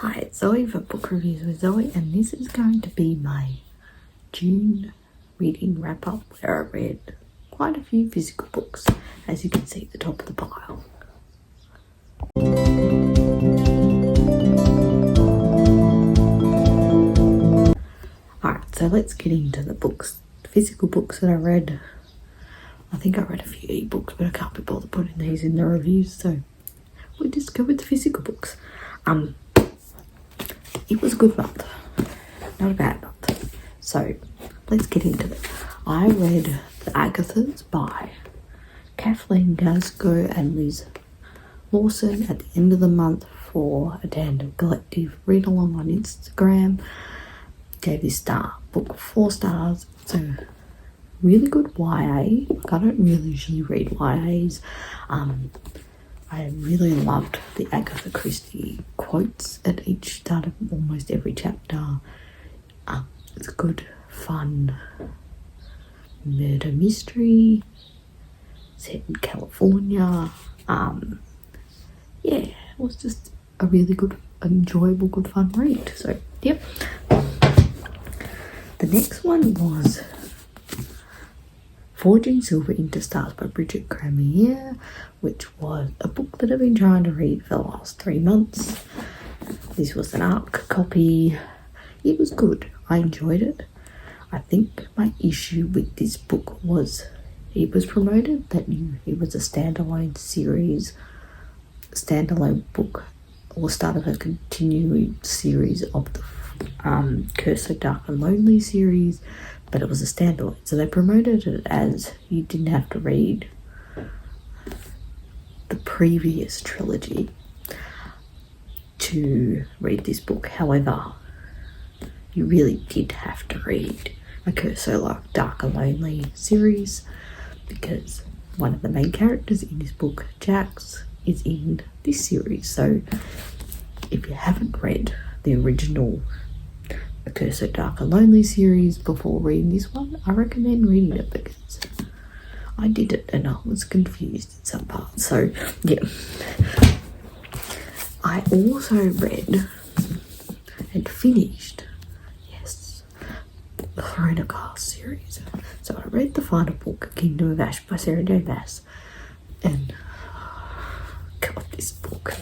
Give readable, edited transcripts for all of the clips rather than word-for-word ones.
Hi, it's Zoe for Book Reviews with Zoe, and this is going to be my June reading wrap up where I read quite a few physical books, as you can see at the top of the pile. Alright, so let's get into the books, physical books that I read. I think I read a few ebooks, but I can't be bothered putting these in the reviews, so we'll just go with the physical books. It was a good month, not a bad month. So let's get into it. I read The Agathas by Kathleen Glasgow and Liz Lawson at the end of the month for a Tandem Collective read along on Instagram. Gave this book 4 stars. So really good YA. I don't really usually read YAs. I really loved the Agatha Christie quotes at each start of almost every chapter. It's a good, fun murder mystery set in California. It was just a really good, enjoyable, good, fun read. So, yep. The next one was Forging Silver into Stars by Bridget Cramier, which was a book that I've been trying to read for the last 3 months. This was an ARC copy. It was good. I enjoyed it. I think my issue with this book was it was promoted that it was a standalone series, standalone book, or start of a continuing series of the Curse So Dark and Lonely series, but it was a standalone. So they promoted it as you didn't have to read the previous trilogy to read this book. However, you really did have to read a Curse So Dark and Lonely series because one of the main characters in this book, Jax, is in this series. So if you haven't read the original A Curse So Dark and Lonely series before reading this one, I recommend reading it because I did it and I was confused in some parts. So yeah, I also read and finished, the Throne of Glass series. So I read the final book, Kingdom of Ash by Sarah J. Maas, and God, this book,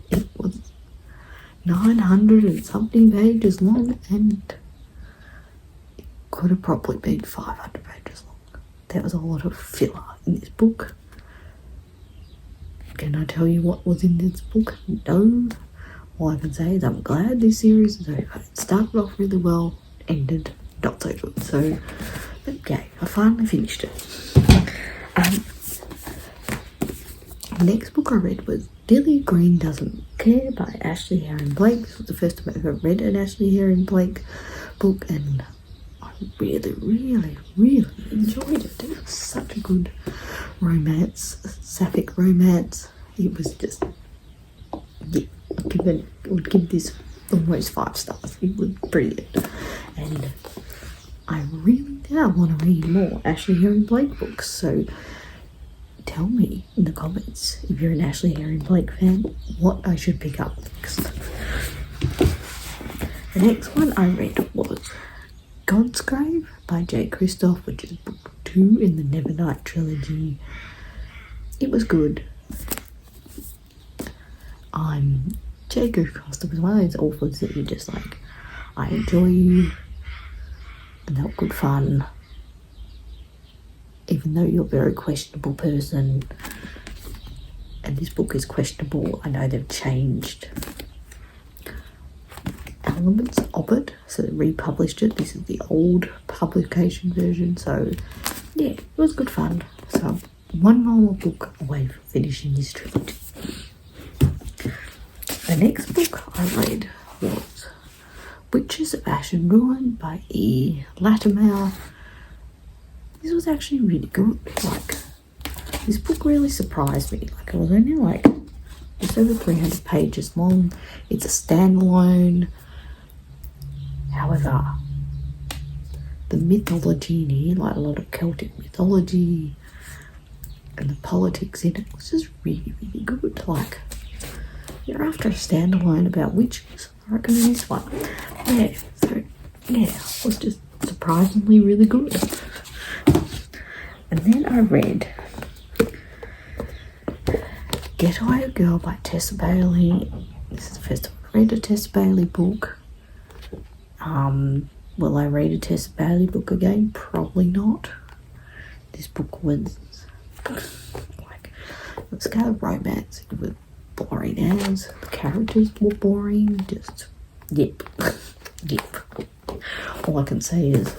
it was 900 and something pages long, and it could have probably been 500 pages long. There was a lot of filler in this book. Can I tell you what was in this book? No. All I can say is I'm glad this series is over. It started off really well, ended not so good. So, but yeah, I finally finished it. The next book I read was Dilly Green Doesn't Care by Ashley Herring Blake. This was the first time I ever read an Ashley Herring Blake book, and I really, really, really enjoyed it. It was such a good romance, sapphic romance. It was just, yeah, I would give this almost 5 stars. It was brilliant, and I really now want to read more Ashley Herring Blake books. So tell me in the comments if you're an Ashley Herring Blake fan what I should pick up next. The next one I read was God's Grave by J. Kristoff, which is book 2 in the Nevernight trilogy. It was good. J. Kristoff is one of those authors that you just like, I enjoy you, and they're good fun. Even though you're a very questionable person, and this book is questionable, I know they've changed elements of it, so they republished it. This is the old publication version, so yeah, it was good fun. So one more book away from finishing this trilogy. The next book I read was Witches of Ash and Ruin by E. Latimer. This was actually really good. Like, this book really surprised me. Like, it was only just over 300 pages long. It's a standalone. However, the mythology in here, like a lot of Celtic mythology and the politics in it, was just really, really good. Like, you're after a standalone about witches, I recommend this one. Yeah, so yeah, it was just surprisingly really good. And then I read Getaway Girl by Tessa Bailey. This is the first time I read a Tessa Bailey book. Will I read a Tessa Bailey book again? Probably not. This book was like, it was kind of romance. It was boring as the characters were boring. Just yep. All I can say is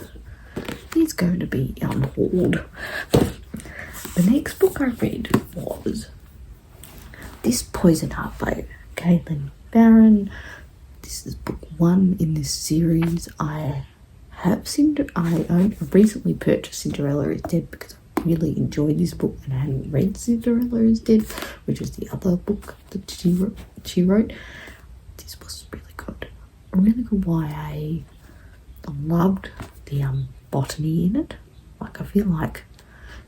he's going to be unhauled. The next book I read was This Poison Heart by Caitlin Barron. This is book 1 in this series. I recently purchased Cinderella is Dead because I really enjoyed this book and I hadn't read Cinderella is Dead, which is the other book that she wrote. This was really good. A really good YA. I loved the botany in it. Like, I feel like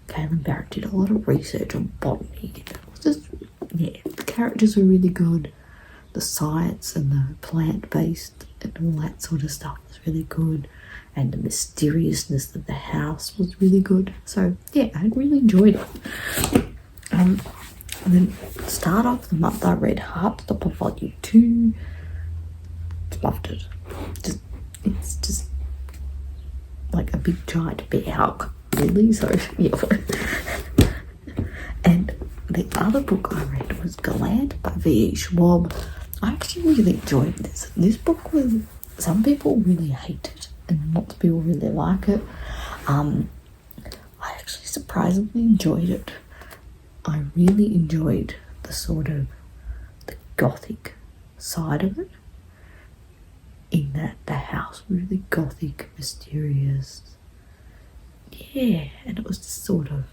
Caitlin Barrett did a lot of research on botany. It was just, yeah, the characters were really good. The science and the plant-based and all that sort of stuff was really good. And the mysteriousness of the house was really good. So, yeah, I really enjoyed it. And then start off the month I read Heartstopper Volume 2. Loved it. It's just like a big giant bear hug, really. So, yeah. And the other book I read was Galant by V Schwartz. I actually really enjoyed this. This book was, some people really hate it and lots of people really like it. I actually surprisingly enjoyed it. I really enjoyed the sort of the gothic side of it, in that the house was really gothic, mysterious. Yeah, and it was just sort of,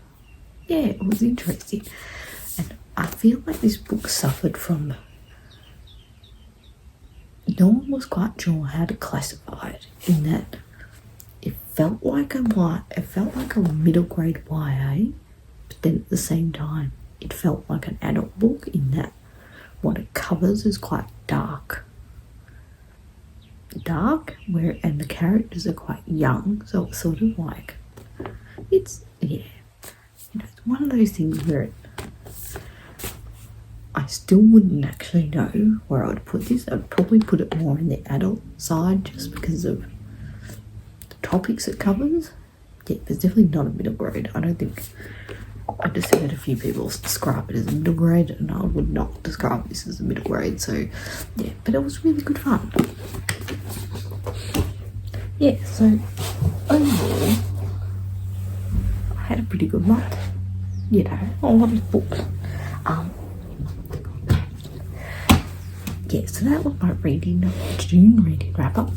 yeah, it was interesting. And I feel like this book suffered from, no one was quite sure how to classify it, in that it felt like a middle grade YA, but then at the same time it felt like an adult book, in that what it covers is quite dark, and the characters are quite young, so it's sort of like, it's, yeah, you know, it's one of those things where I still wouldn't actually know where I would put this. I'd probably put it more in the adult side just because of the topics it covers. Yeah, it's definitely not a middle grade. I don't think, I just heard a few people describe it as a middle grade, and I would not describe this as a middle grade. So yeah, but it was really good fun. Yeah, so overall I had a pretty good month. You know, a lot of books. Yeah, so that was my June reading wrap up.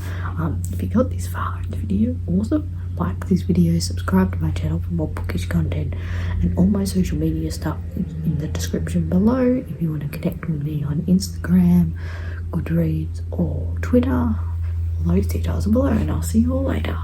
If you got this far in the video, awesome. Like this video, subscribe to my channel for more bookish content, and all my social media stuff is in the description below. If you want to connect with me on Instagram, Goodreads or Twitter, all those details are below, and I'll see you all later.